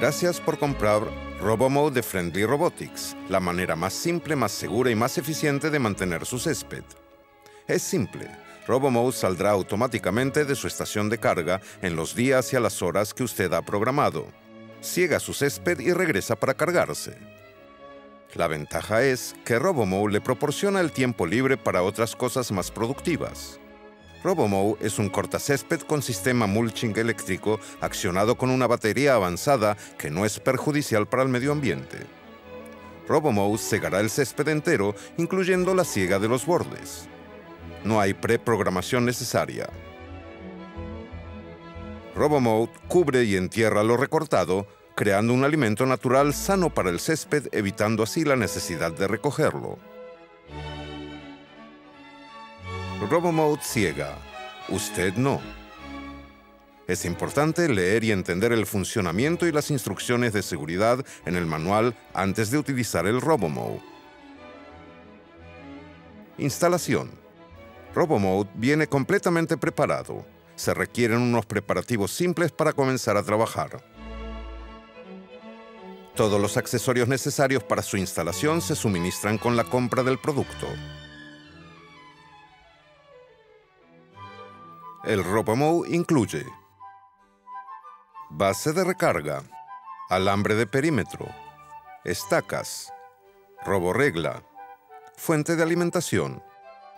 Gracias por comprar RoboMow de Friendly Robotics, la manera más simple, más segura y más eficiente de mantener su césped. Es simple. RoboMow saldrá automáticamente de su estación de carga en los días y a las horas que usted ha programado. Ciega su césped y regresa para cargarse. La ventaja es que RoboMow le proporciona el tiempo libre para otras cosas más productivas. RoboMow es un cortacésped con sistema mulching eléctrico accionado con una batería avanzada que no es perjudicial para el medio ambiente. RoboMow segará el césped entero, incluyendo la siega de los bordes. No hay preprogramación necesaria. RoboMow cubre y entierra lo recortado, creando un alimento natural sano para el césped, evitando así la necesidad de recogerlo. RoboMow ciega. Usted no. Es importante leer y entender el funcionamiento y las instrucciones de seguridad en el manual antes de utilizar el RoboMow. Instalación. RoboMow viene completamente preparado. Se requieren unos preparativos simples para comenzar a trabajar. Todos los accesorios necesarios para su instalación se suministran con la compra del producto. El RoboMow incluye base de recarga, alambre de perímetro, estacas, roborregla, fuente de alimentación,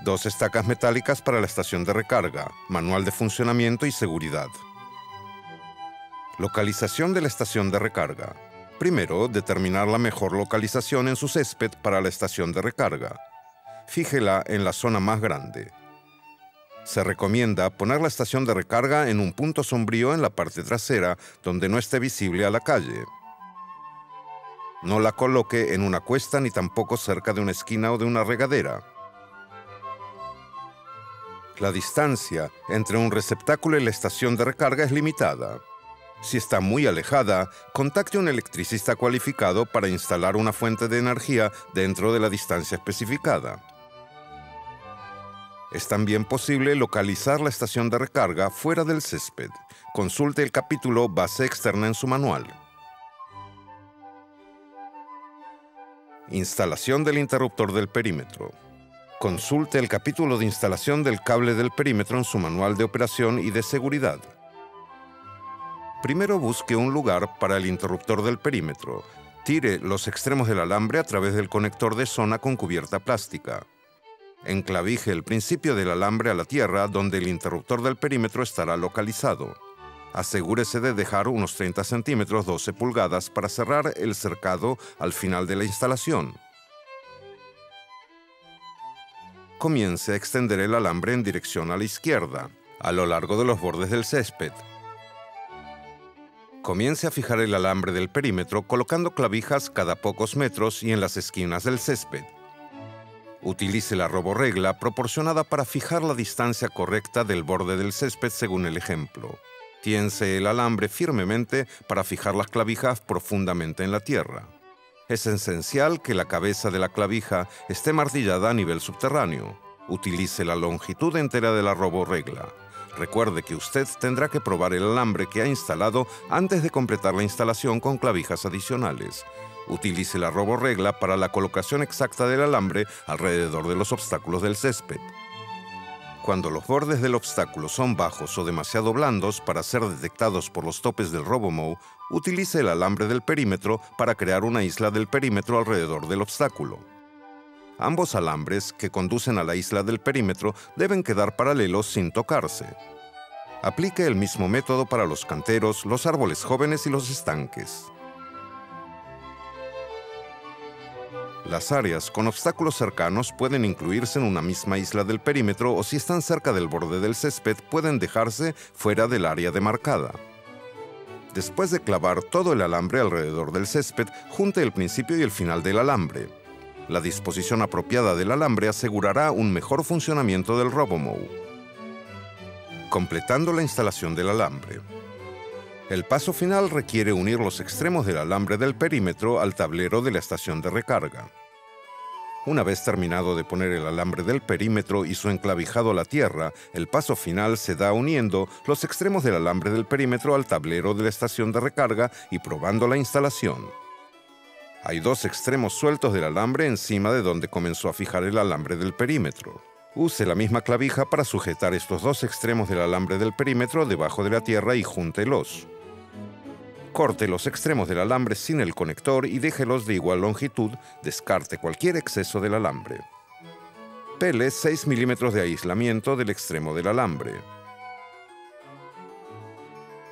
2 estacas metálicas para la estación de recarga, manual de funcionamiento y seguridad. Localización de la estación de recarga. Primero, determinar la mejor localización en su césped para la estación de recarga. Fíjela en la zona más grande. Se recomienda poner la estación de recarga en un punto sombrío en la parte trasera, donde no esté visible a la calle. No la coloque en una cuesta ni tampoco cerca de una esquina o de una regadera. La distancia entre un receptáculo y la estación de recarga es limitada. Si está muy alejada, contacte a un electricista cualificado para instalar una fuente de energía dentro de la distancia especificada. Es también posible localizar la estación de recarga fuera del césped. Consulte el capítulo Base externa en su manual. Instalación del interruptor del perímetro. Consulte el capítulo de instalación del cable del perímetro en su manual de operación y de seguridad. Primero busque un lugar para el interruptor del perímetro. Tire los extremos del alambre a través del conector de zona con cubierta plástica. Enclavije el principio del alambre a la tierra donde el interruptor del perímetro estará localizado. Asegúrese de dejar unos 30 centímetros 12 pulgadas para cerrar el cercado al final de la instalación. Comience a extender el alambre en dirección a la izquierda, a lo largo de los bordes del césped. Comience a fijar el alambre del perímetro colocando clavijas cada pocos metros y en las esquinas del césped. Utilice la roborregla proporcionada para fijar la distancia correcta del borde del césped según el ejemplo. Tiense el alambre firmemente para fijar las clavijas profundamente en la tierra. Es esencial que la cabeza de la clavija esté martillada a nivel subterráneo. Utilice la longitud entera de la roborregla. Recuerde que usted tendrá que probar el alambre que ha instalado antes de completar la instalación con clavijas adicionales. Utilice la roborregla para la colocación exacta del alambre alrededor de los obstáculos del césped. Cuando los bordes del obstáculo son bajos o demasiado blandos para ser detectados por los topes del RoboMow, utilice el alambre del perímetro para crear una isla del perímetro alrededor del obstáculo. Ambos alambres que conducen a la isla del perímetro deben quedar paralelos sin tocarse. Aplique el mismo método para los canteros, los árboles jóvenes y los estanques. Las áreas con obstáculos cercanos pueden incluirse en una misma isla del perímetro o si están cerca del borde del césped pueden dejarse fuera del área demarcada. Después de clavar todo el alambre alrededor del césped, junte el principio y el final del alambre. La disposición apropiada del alambre asegurará un mejor funcionamiento del RoboMow. Completando la instalación del alambre. El paso final requiere unir los extremos del alambre del perímetro al tablero de la estación de recarga. Una vez terminado de poner el alambre del perímetro y su enclavijado a la tierra, el paso final se da uniendo los extremos del alambre del perímetro al tablero de la estación de recarga y probando la instalación. Hay dos extremos sueltos del alambre encima de donde comenzó a fijar el alambre del perímetro. Use la misma clavija para sujetar estos dos extremos del alambre del perímetro debajo de la tierra y júntelos. Corte los extremos del alambre sin el conector y déjelos de igual longitud, descarte cualquier exceso del alambre. Pele 6 milímetros de aislamiento del extremo del alambre.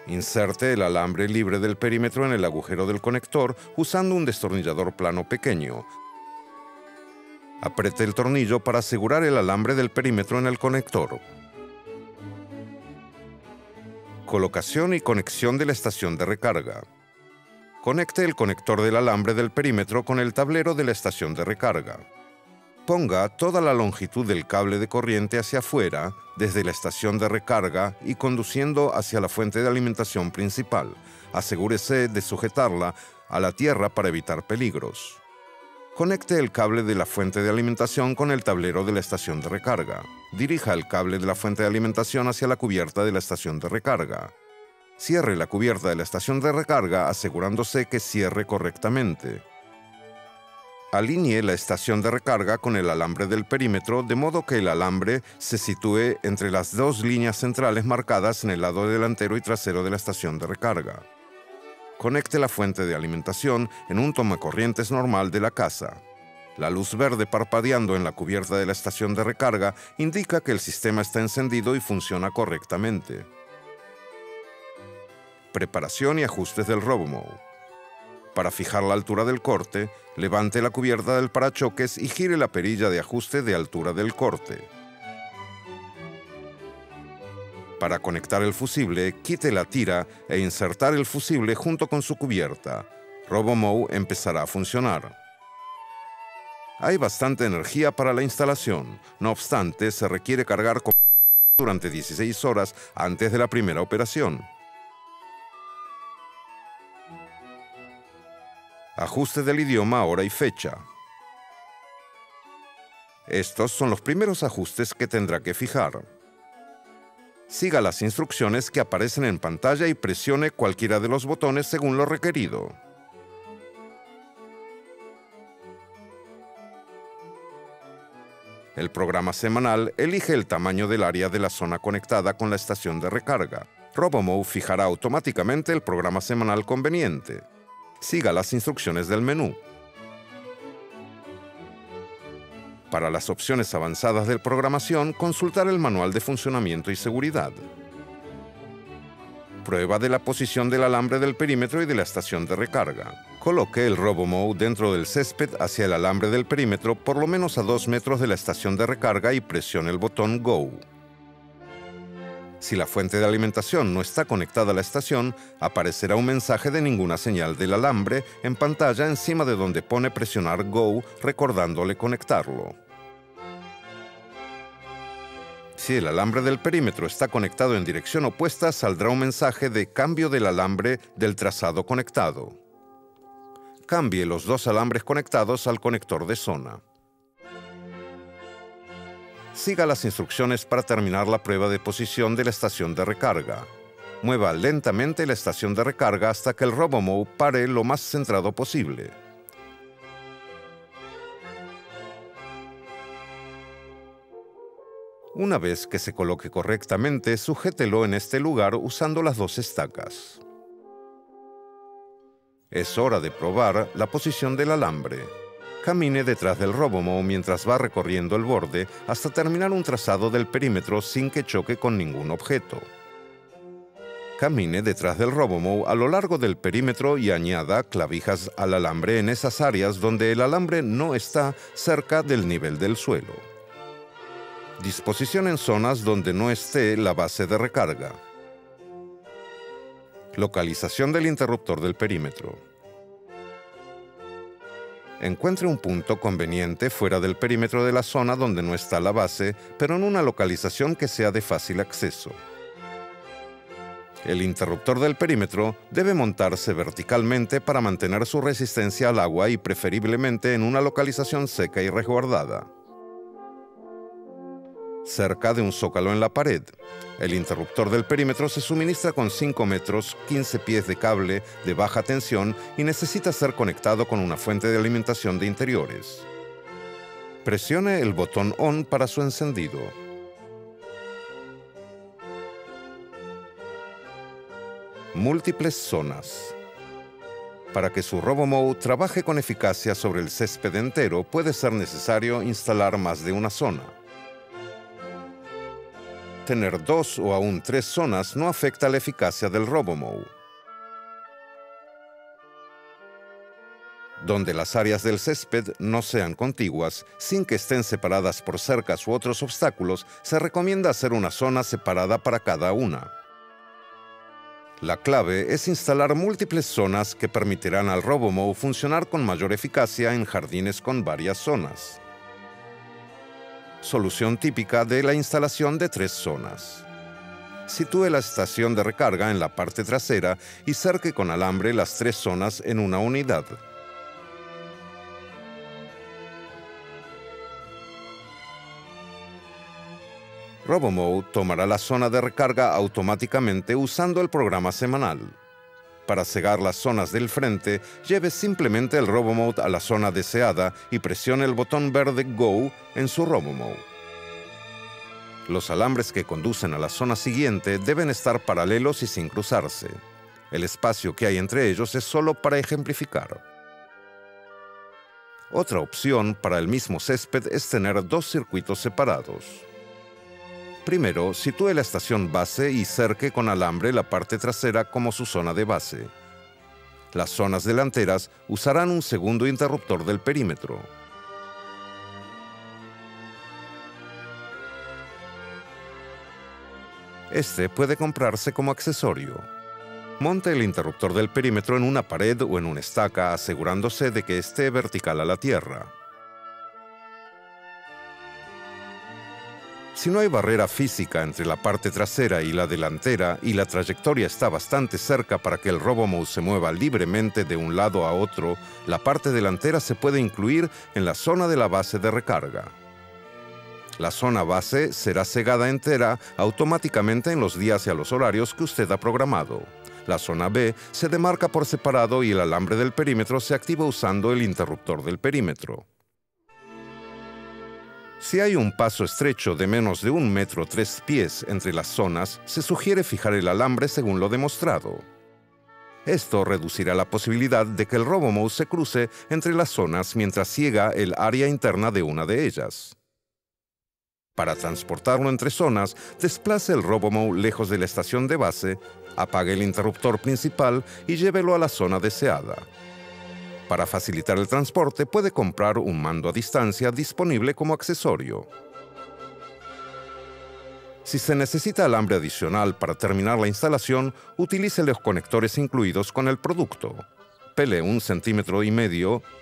Inserte el alambre libre del perímetro en el agujero del conector usando un destornillador plano pequeño. Apriete el tornillo para asegurar el alambre del perímetro en el conector. Colocación y conexión de la estación de recarga. Conecte el conector del alambre del perímetro con el tablero de la estación de recarga. Ponga toda la longitud del cable de corriente hacia afuera, desde la estación de recarga y conduciendo hacia la fuente de alimentación principal. Asegúrese de sujetarla a la tierra para evitar peligros. Conecte el cable de la fuente de alimentación con el tablero de la estación de recarga. Dirija el cable de la fuente de alimentación hacia la cubierta de la estación de recarga. Cierre la cubierta de la estación de recarga asegurándose que cierre correctamente. Alinee la estación de recarga con el alambre del perímetro de modo que el alambre se sitúe entre las dos líneas centrales marcadas en el lado delantero y trasero de la estación de recarga. Conecte la fuente de alimentación en un tomacorrientes normal de la casa. La luz verde parpadeando en la cubierta de la estación de recarga indica que el sistema está encendido y funciona correctamente. Preparación y ajustes del RoboMow. Para fijar la altura del corte, levante la cubierta del parachoques y gire la perilla de ajuste de altura del corte. Para conectar el fusible, quite la tira e insertar el fusible junto con su cubierta. RoboMow empezará a funcionar. Hay bastante energía para la instalación. No obstante, se requiere cargar durante 16 horas antes de la primera operación. Ajuste del idioma, hora y fecha. Estos son los primeros ajustes que tendrá que fijar. Siga las instrucciones que aparecen en pantalla y presione cualquiera de los botones según lo requerido. El programa semanal elige el tamaño del área de la zona conectada con la estación de recarga. RoboMow fijará automáticamente el programa semanal conveniente. Siga las instrucciones del menú. Para las opciones avanzadas de programación, consultar el manual de funcionamiento y seguridad. Prueba de la posición del alambre del perímetro y de la estación de recarga. Coloque el RoboMow dentro del césped hacia el alambre del perímetro por lo menos a 2 metros de la estación de recarga y presione el botón Go. Si la fuente de alimentación no está conectada a la estación, aparecerá un mensaje de ninguna señal del alambre en pantalla encima de donde pone presionar Go, recordándole conectarlo. Si el alambre del perímetro está conectado en dirección opuesta, saldrá un mensaje de cambio del alambre del trazado conectado. Cambie los dos alambres conectados al conector de zona. Siga las instrucciones para terminar la prueba de posición de la estación de recarga. Mueva lentamente la estación de recarga hasta que el RoboMow pare lo más centrado posible. Una vez que se coloque correctamente, sujételo en este lugar usando las dos estacas. Es hora de probar la posición del alambre. Camine detrás del RoboMow mientras va recorriendo el borde hasta terminar un trazado del perímetro sin que choque con ningún objeto. Camine detrás del RoboMow a lo largo del perímetro y añada clavijas al alambre en esas áreas donde el alambre no está cerca del nivel del suelo. Disposición en zonas donde no esté la base de recarga. Localización del interruptor del perímetro. Encuentre un punto conveniente fuera del perímetro de la zona donde no está la base, pero en una localización que sea de fácil acceso. El interruptor del perímetro debe montarse verticalmente para mantener su resistencia al agua y preferiblemente en una localización seca y resguardada. Cerca de un zócalo en la pared. El interruptor del perímetro se suministra con 5 metros, 15 pies de cable de baja tensión y necesita ser conectado con una fuente de alimentación de interiores. Presione el botón ON para su encendido. Múltiples zonas. Para que su RoboMow trabaje con eficacia sobre el césped entero, puede ser necesario instalar más de una zona. Tener 2 o aún 3 zonas no afecta la eficacia del RoboMow. Donde las áreas del césped no sean contiguas, sin que estén separadas por cercas u otros obstáculos, se recomienda hacer una zona separada para cada una. La clave es instalar múltiples zonas que permitirán al RoboMow funcionar con mayor eficacia en jardines con varias zonas. Solución típica de la instalación de 3 zonas. Sitúe la estación de recarga en la parte trasera y cerque con alambre las 3 zonas en una unidad. RoboMow tomará la zona de recarga automáticamente usando el programa semanal. Para cegar las zonas del frente, lleve simplemente el RoboMow a la zona deseada y presione el botón verde Go en su RoboMow. Los alambres que conducen a la zona siguiente deben estar paralelos y sin cruzarse. El espacio que hay entre ellos es solo para ejemplificar. Otra opción para el mismo césped es tener 2 circuitos separados. Primero, sitúe la estación base y cerque con alambre la parte trasera como su zona de base. Las zonas delanteras usarán un segundo interruptor del perímetro. Este puede comprarse como accesorio. Monte el interruptor del perímetro en una pared o en una estaca, asegurándose de que esté vertical a la tierra. Si no hay barrera física entre la parte trasera y la delantera y la trayectoria está bastante cerca para que el RoboMow se mueva libremente de un lado a otro, la parte delantera se puede incluir en la zona de la base de recarga. La zona base será cegada entera automáticamente en los días y a los horarios que usted ha programado. La zona B se demarca por separado y el alambre del perímetro se activa usando el interruptor del perímetro. Si hay un paso estrecho de menos de 1 metro 3 pies entre las zonas, se sugiere fijar el alambre según lo demostrado. Esto reducirá la posibilidad de que el RoboMow se cruce entre las zonas mientras ciega el área interna de una de ellas. Para transportarlo entre zonas, desplace el RoboMow lejos de la estación de base, apague el interruptor principal y llévelo a la zona deseada. Para facilitar el transporte, puede comprar un mando a distancia disponible como accesorio. Si se necesita alambre adicional para terminar la instalación, utilice los conectores incluidos con el producto. Pele 1,5 centímetros,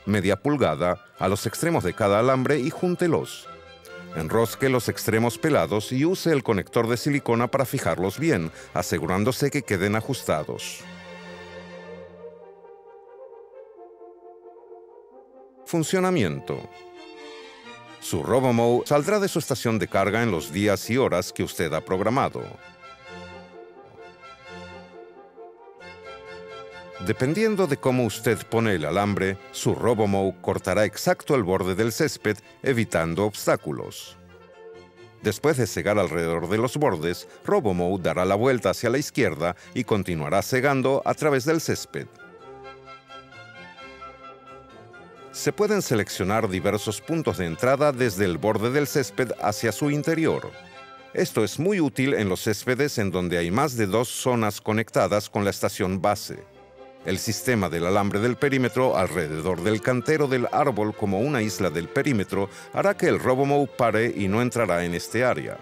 media pulgada, a los extremos de cada alambre y júntelos. Enrosque los extremos pelados y use el conector de silicona para fijarlos bien, asegurándose que queden ajustados. Funcionamiento. Su RoboMow saldrá de su estación de carga en los días y horas que usted ha programado. Dependiendo de cómo usted pone el alambre, su RoboMow cortará exacto el borde del césped, evitando obstáculos. Después de cegar alrededor de los bordes, RoboMow dará la vuelta hacia la izquierda y continuará cegando a través del césped. Se pueden seleccionar diversos puntos de entrada desde el borde del césped hacia su interior. Esto es muy útil en los céspedes en donde hay más de 2 zonas conectadas con la estación base. El sistema del alambre del perímetro alrededor del cantero del árbol como una isla del perímetro hará que el RoboMow pare y no entrará en este área.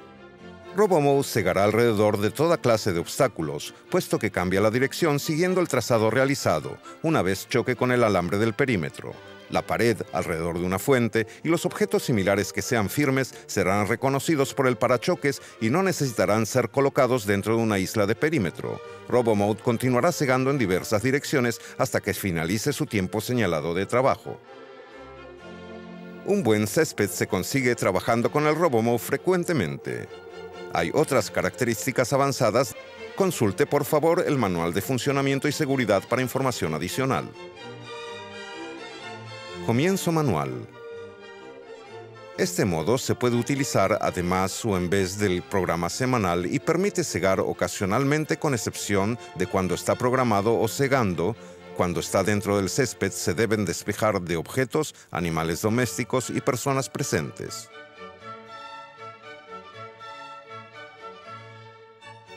RoboMow cegará alrededor de toda clase de obstáculos, puesto que cambia la dirección siguiendo el trazado realizado, una vez choque con el alambre del perímetro. La pared alrededor de una fuente y los objetos similares que sean firmes serán reconocidos por el parachoques y no necesitarán ser colocados dentro de una isla de perímetro. RoboMode continuará segando en diversas direcciones hasta que finalice su tiempo señalado de trabajo. Un buen césped se consigue trabajando con el RoboMode frecuentemente. Hay otras características avanzadas. Consulte por favor el manual de funcionamiento y seguridad para información adicional. Comienzo manual. Este modo se puede utilizar además o en vez del programa semanal y permite segar ocasionalmente con excepción de cuando está programado o segando. Cuando está dentro del césped se deben despejar de objetos, animales domésticos y personas presentes.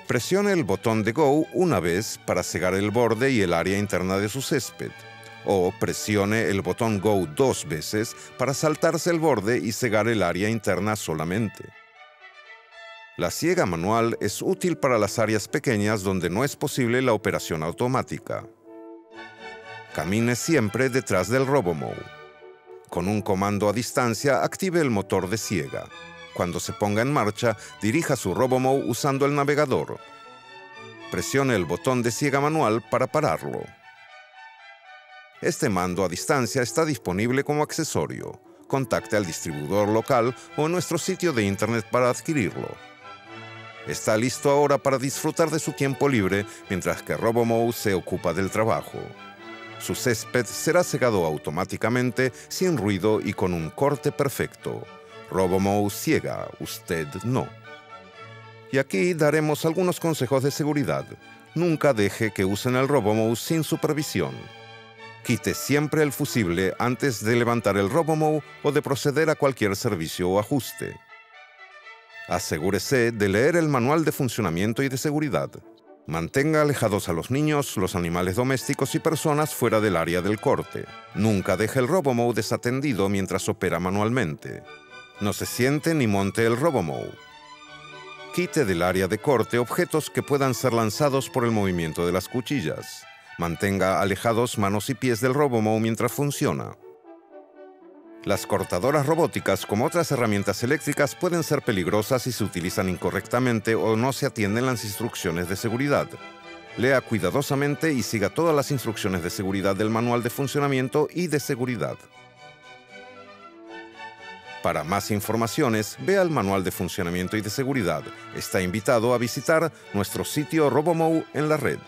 Presione el botón de Go una vez para segar el borde y el área interna de su césped. O presione el botón Go 2 veces para saltarse el borde y segar el área interna solamente. La siega manual es útil para las áreas pequeñas donde no es posible la operación automática. Camine siempre detrás del RoboMode. Con un comando a distancia, active el motor de siega. Cuando se ponga en marcha, dirija su RoboMode usando el navegador. Presione el botón de siega manual para pararlo. Este mando a distancia está disponible como accesorio. Contacte al distribuidor local o en nuestro sitio de internet para adquirirlo. Está listo ahora para disfrutar de su tiempo libre mientras que RoboMode se ocupa del trabajo. Su césped será segado automáticamente, sin ruido y con un corte perfecto. RoboMode ciega, usted no. Y aquí daremos algunos consejos de seguridad. Nunca deje que usen el RoboMode sin supervisión. Quite siempre el fusible antes de levantar el RoboMode o de proceder a cualquier servicio o ajuste. Asegúrese de leer el manual de funcionamiento y de seguridad. Mantenga alejados a los niños, los animales domésticos y personas fuera del área del corte. Nunca deje el RoboMode desatendido mientras opera manualmente. No se siente ni monte el RoboMode. Quite del área de corte objetos que puedan ser lanzados por el movimiento de las cuchillas. Mantenga alejados manos y pies del RoboMode mientras funciona. Las cortadoras robóticas, como otras herramientas eléctricas, pueden ser peligrosas si se utilizan incorrectamente o no se atienden las instrucciones de seguridad. Lea cuidadosamente y siga todas las instrucciones de seguridad del manual de funcionamiento y de seguridad. Para más informaciones, vea el manual de funcionamiento y de seguridad. Está invitado a visitar nuestro sitio RoboMode en la red.